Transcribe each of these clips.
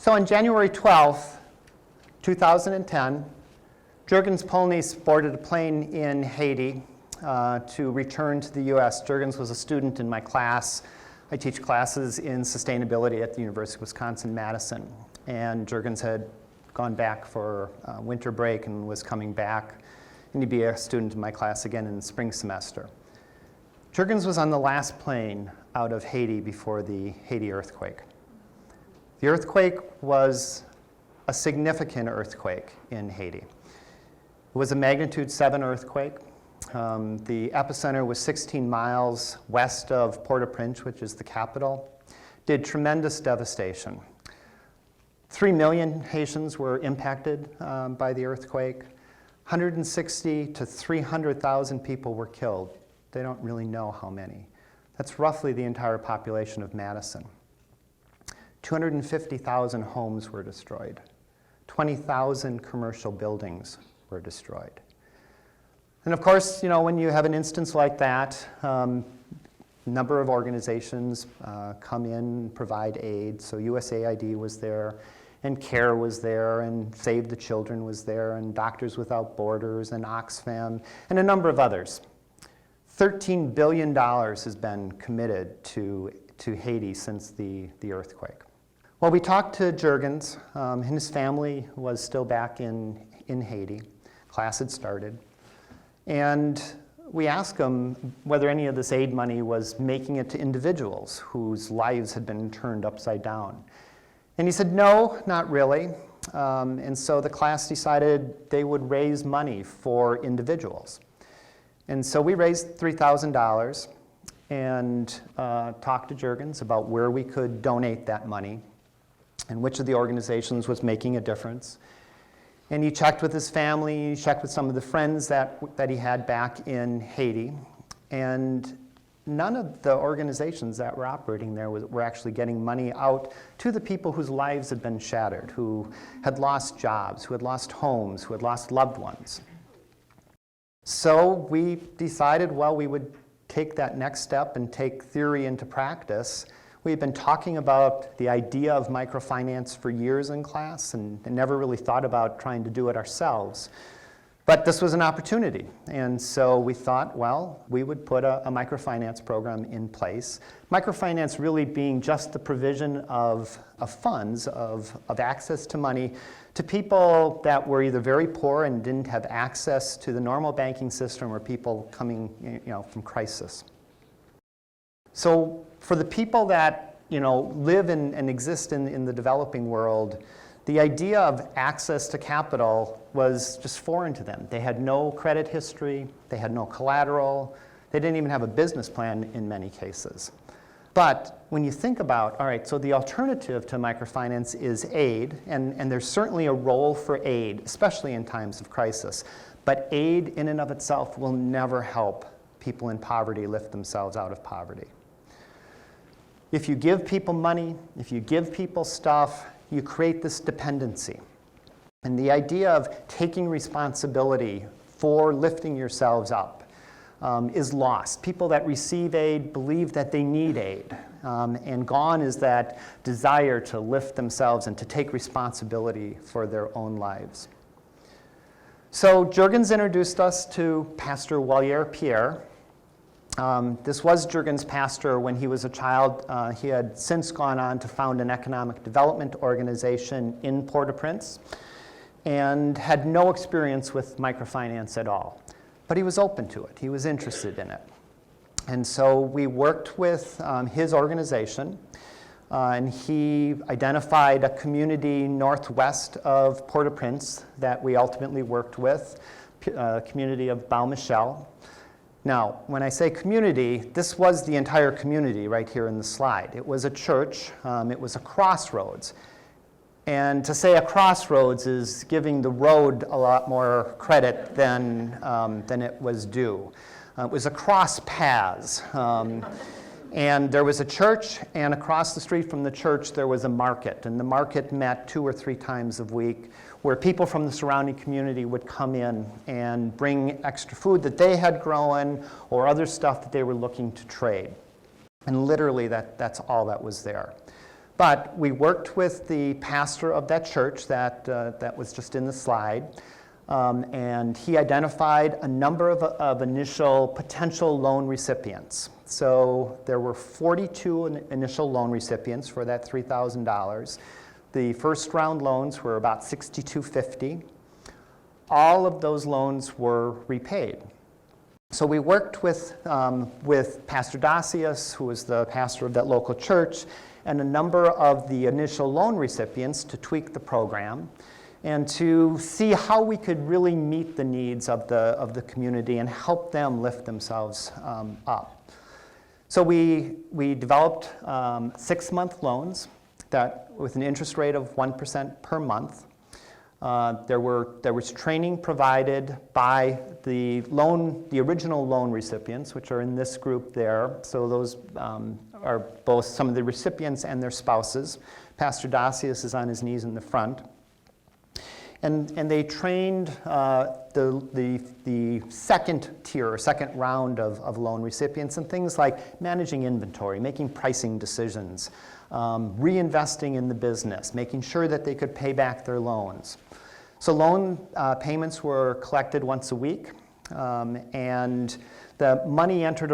So on January 12th, 2010, Jurgens Polnice boarded a plane in Haiti to return to the US. Jurgens was a student in my class. I teach classes in sustainability at the University of Wisconsin-Madison. And Jurgens had gone back for winter break and was coming back. And he'd be a student in my class again in the spring semester. Jurgens was on the last plane out of Haiti before the Haiti earthquake. The earthquake was a significant earthquake in Haiti. It was a magnitude 7 earthquake. The epicenter was 16 miles west of Port-au-Prince, which is the capital. Did tremendous devastation. 3 million Haitians were impacted by the earthquake. 160 to 300,000 people were killed. They don't really know how many. That's roughly the entire population of Madison. 250,000 homes were destroyed. 20,000 commercial buildings were destroyed. And of course, you know, when you have an instance like that, a number of organizations come in and provide aid. So USAID was there, and CARE was there, and Save the Children was there, and Doctors Without Borders, and Oxfam, and a number of others. $13 billion has been committed to Haiti since the earthquake. Well, we talked to Jurgens, and his family was still back in Haiti. Class had started. And we asked him whether any of this aid money was making it to individuals whose lives had been turned upside down. And he said, no, not really. And so the class decided they would raise money for individuals. And so we raised $3,000 and talked to Jurgens about where we could donate that money and which of the organizations was making a difference. And he checked with his family, he checked with some of the friends that he had back in Haiti. And none of the organizations that were operating there were actually getting money out to the people whose lives had been shattered, who had lost jobs, who had lost homes, who had lost loved ones. So we decided, well, we would take that next step and take theory into practice. We had been talking about the idea of microfinance for years in class and never really thought about trying to do it ourselves. But this was an opportunity. And so we thought, well, we would put a microfinance program in place. Microfinance really being just the provision of funds, of access to money to people that were either very poor and didn't have access to the normal banking system, or people coming, from crisis. So for the people that live and exist in the developing world, the idea of access to capital was just foreign to them. They had no credit history, they had no collateral, they didn't even have a business plan in many cases. But when you think about, all right, so the alternative to microfinance is aid, and there's certainly a role for aid, especially in times of crisis. But aid in and of itself will never help people in poverty lift themselves out of poverty. If you give people money, if you give people stuff, you create this dependency. And the idea of taking responsibility for lifting yourselves up is lost. People that receive aid believe that they need aid. And gone is that desire to lift themselves and to take responsibility for their own lives. So Jurgens introduced us to Pastor Wallier Pierre. This was Jurgens' pastor when he was a child. He had since gone on to found an economic development organization in Port-au-Prince and had no experience with microfinance at all. But he was open to it. He was interested in it. And so we worked with his organization, and he identified a community northwest of Port-au-Prince that we ultimately worked with, a community of Baumichel. Now, when I say community, this was the entire community right here in the slide. It was a church. It was a crossroads. And to say a crossroads is giving the road a lot more credit than it was due. It was across paths. And there was a church, and across the street from the church there was a market. And the market met 2 or 3 times a week, where people from the surrounding community would come in and bring extra food that they had grown or other stuff that they were looking to trade. And literally that's all that was there. But we worked with the pastor of that church that was just in the slide, and he identified a number of initial potential loan recipients. So there were 42 initial loan recipients for that $3,000. The first round loans were about $6,250. All of those loans were repaid. So we worked with Pastor Dacius, who was the pastor of that local church, and a number of the initial loan recipients to tweak the program and to see how we could really meet the needs of the community and help them lift themselves up. So we developed 6-month loans that with an interest rate of 1% per month. There was training provided by the original loan recipients, which are in this group there. So those are both some of the recipients and their spouses. Pastor Dacius is on his knees in the front. And they trained the second tier, or second round of loan recipients in things like managing inventory, making pricing decisions, reinvesting in the business, making sure that they could pay back their loans. So loan payments were collected once a week, and the money entered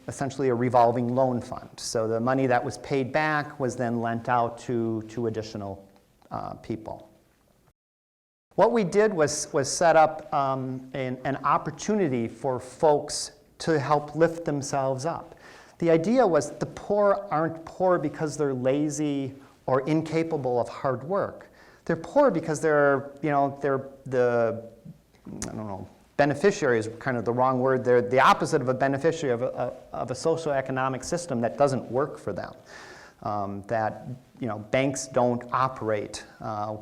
essentially a revolving loan fund. So the money that was paid back was then lent out to additional people. What we did was set up an opportunity for folks to help lift themselves up. The idea was the poor aren't poor because they're lazy or incapable of hard work. They're poor because they're beneficiary is kind of the wrong word. They're the opposite of a beneficiary of a socioeconomic system that doesn't work for them. That banks don't operate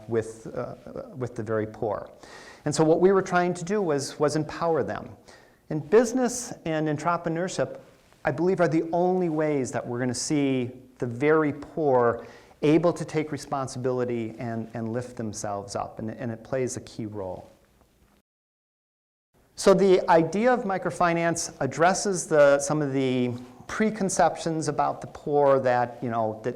with the very poor. And so what we were trying to do was empower them. And business and entrepreneurship, I believe, are the only ways that we're going to see the very poor able to take responsibility and lift themselves up, and it plays a key role. So the idea of microfinance addresses some of the preconceptions about the poor that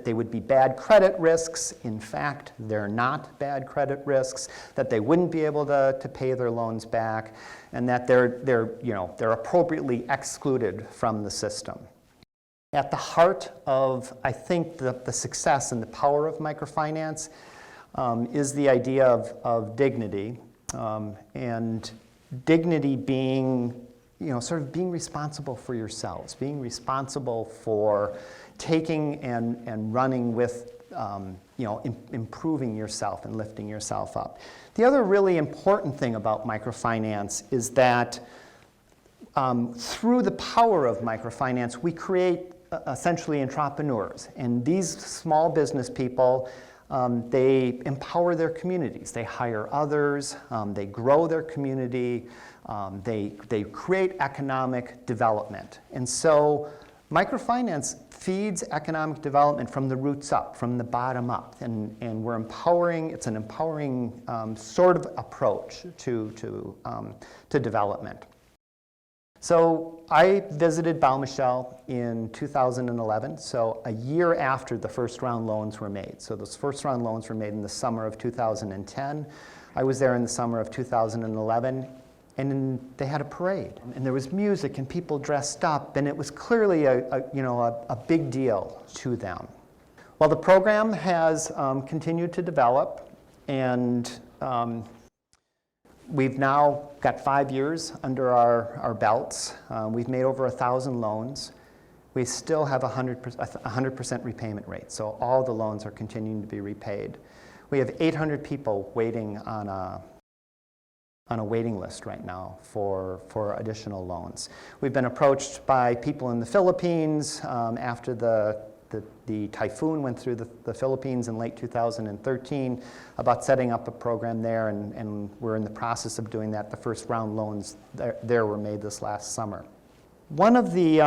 they would be bad credit risks. In fact, they're not bad credit risks, that they wouldn't be able to pay their loans back, and that they're appropriately excluded from the system. At the heart of, I think, the success and the power of microfinance is the idea of dignity, and dignity being, sort of being responsible for yourselves, being responsible for taking and running with, improving yourself and lifting yourself up. The other really important thing about microfinance is that through the power of microfinance, we create essentially entrepreneurs. And these small business people, they empower their communities. They hire others. They grow their community. They create economic development. And so microfinance feeds economic development from the roots up, from the bottom up. And we're empowering, it's an empowering sort of approach to development. So I visited Balmichel in 2011, so a year after the first round loans were made. So those first round loans were made in the summer of 2010. I was there in the summer of 2011, and they had a parade, and there was music and people dressed up, and it was clearly a big deal to them. Well, the program has continued to develop, and we've now got 5 years under our belts. We've made over 1,000 loans. We still have 100% repayment rate, so all the loans are continuing to be repaid. We have 800 people waiting on a waiting list right now for additional loans. We've been approached by people in the Philippines after the typhoon went through the Philippines in late 2013 about setting up a program there, and we're in the process of doing that. The first round loans there were made this last summer. One of the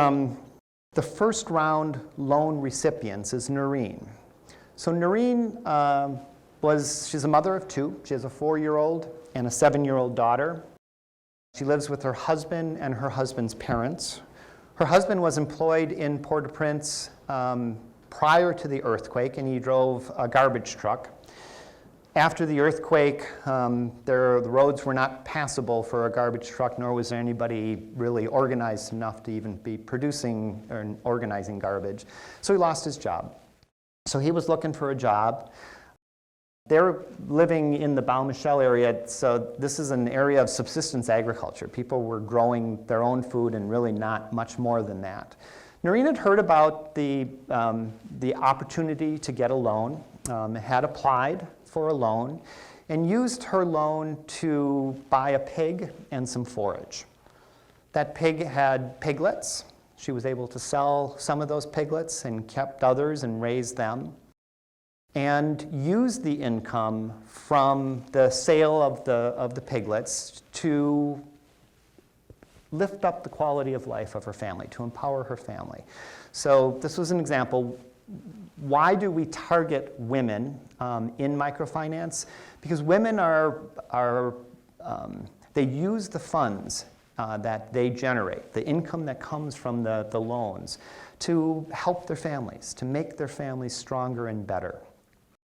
first round loan recipients is Noreen. So Noreen she's a mother of two. She has a 4-year-old and a 7-year-old daughter. She lives with her husband and her husband's parents. Her husband was employed in Port-au-Prince prior to the earthquake, and he drove a garbage truck. After the earthquake, the roads were not passable for a garbage truck, nor was there anybody really organized enough to even be producing or organizing garbage. So he lost his job. So he was looking for a job. They're living in the Baumichel area, so this is an area of subsistence agriculture. People were growing their own food and really not much more than that. Noreen had heard about the opportunity to get a loan, had applied for a loan, and used her loan to buy a pig and some forage. That pig had piglets. She was able to sell some of those piglets and kept others and raised them, and used the income from the sale of the piglets to lift up the quality of life of her family, to empower her family. So this was an example. Why do we target women in microfinance? Because women they use the funds that they generate, the income that comes from the loans, to help their families, to make their families stronger and better.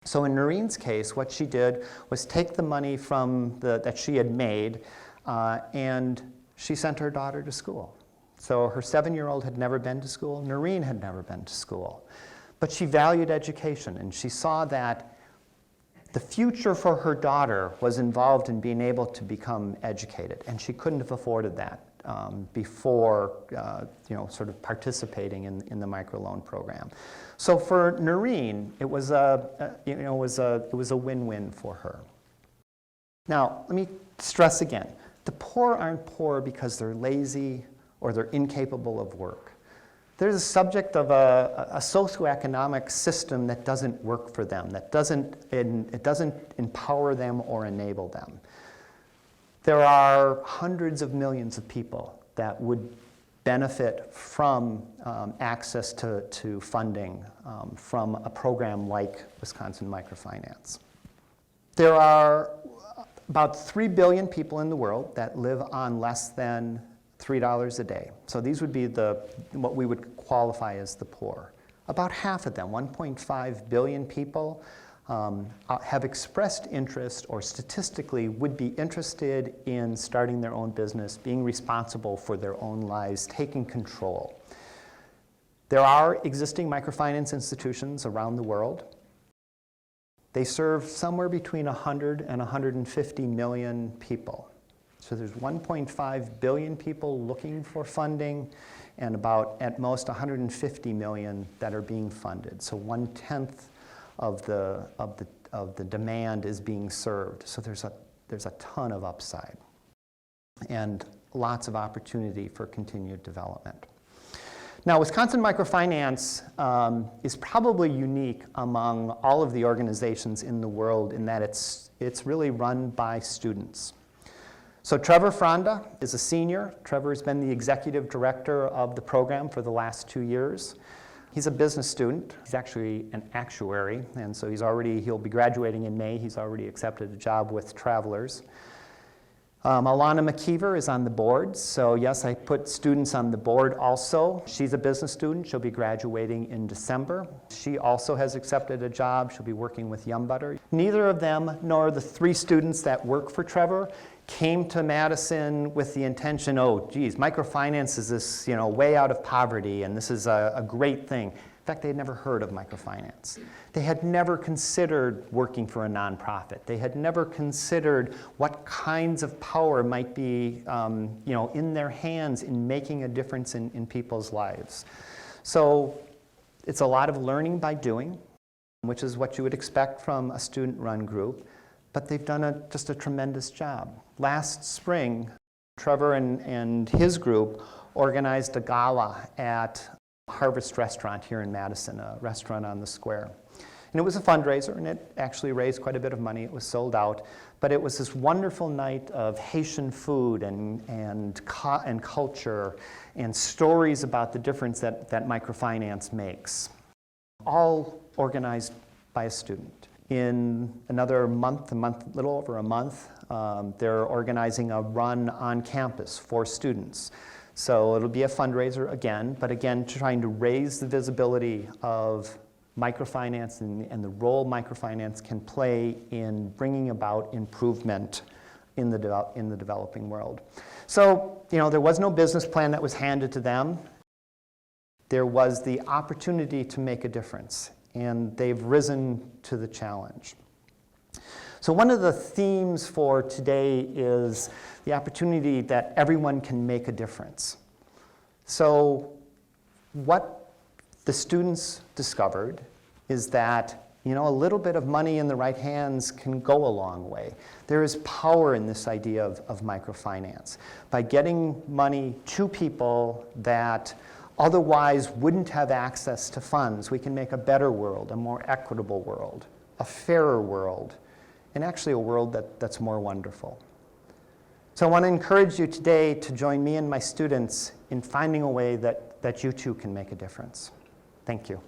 So in Noreen's case, what she did was take the money from that she had made, and she sent her daughter to school. So her 7-year-old had never been to school. Noreen had never been to school. But she valued education, and she saw that the future for her daughter was involved in being able to become educated, and she couldn't have afforded that before sort of participating in the microloan program. So for Noreen, it was a win-win for her. Now, let me stress again, the poor aren't poor because they're lazy or they're incapable of work. There's a subject of a socioeconomic system that doesn't work for them, that doesn't empower them or enable them. There are hundreds of millions of people that would benefit from access to funding from a program like Wisconsin Microfinance. There are about 3 billion people in the world that live on less than $3 a day. So these would be what we would qualify as the poor. About half of them, 1.5 billion people, have expressed interest or statistically would be interested in starting their own business, being responsible for their own lives, taking control. There are existing microfinance institutions around the world. They serve somewhere between 100 and 150 million people. So there's 1.5 billion people looking for funding, and about, at most, 150 million that are being funded. So 1/10 of the demand is being served. So there's a ton of upside and lots of opportunity for continued development. Now, Wisconsin Microfinance is probably unique among all of the organizations in the world in that it's really run by students. So Trevor Fronda is a senior. Trevor has been the executive director of the program for the last 2 years. He's a business student. He's actually an actuary, and so he'll be graduating in May. He's already accepted a job with Travelers. Alana McKeever is on the board. So yes, I put students on the board also. She's a business student. She'll be graduating in December. She also has accepted a job. She'll be working with Yumbutter. Neither of them, nor the 3 students that work for Trevor, came to Madison with the intention, oh, geez, microfinance is this, way out of poverty, and this is a great thing. In fact, they had never heard of microfinance. They had never considered working for a nonprofit. They had never considered what kinds of power might be in their hands in making a difference in people's lives. So it's a lot of learning by doing, which is what you would expect from a student-run group, but they've done just a tremendous job. Last spring, Trevor and his group organized a gala at Harvest Restaurant here in Madison, a restaurant on the square. And it was a fundraiser, and it actually raised quite a bit of money. It was sold out. But it was this wonderful night of Haitian food and culture and stories about the difference that microfinance makes, all organized by a student. In another little over a month, they're organizing a run on campus for students. So it'll be a fundraiser again, but again, trying to raise the visibility of microfinance and the role microfinance can play in bringing about improvement in the developing world. So, there was no business plan that was handed to them. There was the opportunity to make a difference, and they've risen to the challenge. So one of the themes for today is the opportunity that everyone can make a difference. So what the students discovered is that a little bit of money in the right hands can go a long way. There is power in this idea of microfinance. By getting money to people that otherwise wouldn't have access to funds, we can make a better world, a more equitable world, a fairer world, and actually a world that's more wonderful. So I want to encourage you today to join me and my students in finding a way that you too can make a difference. Thank you.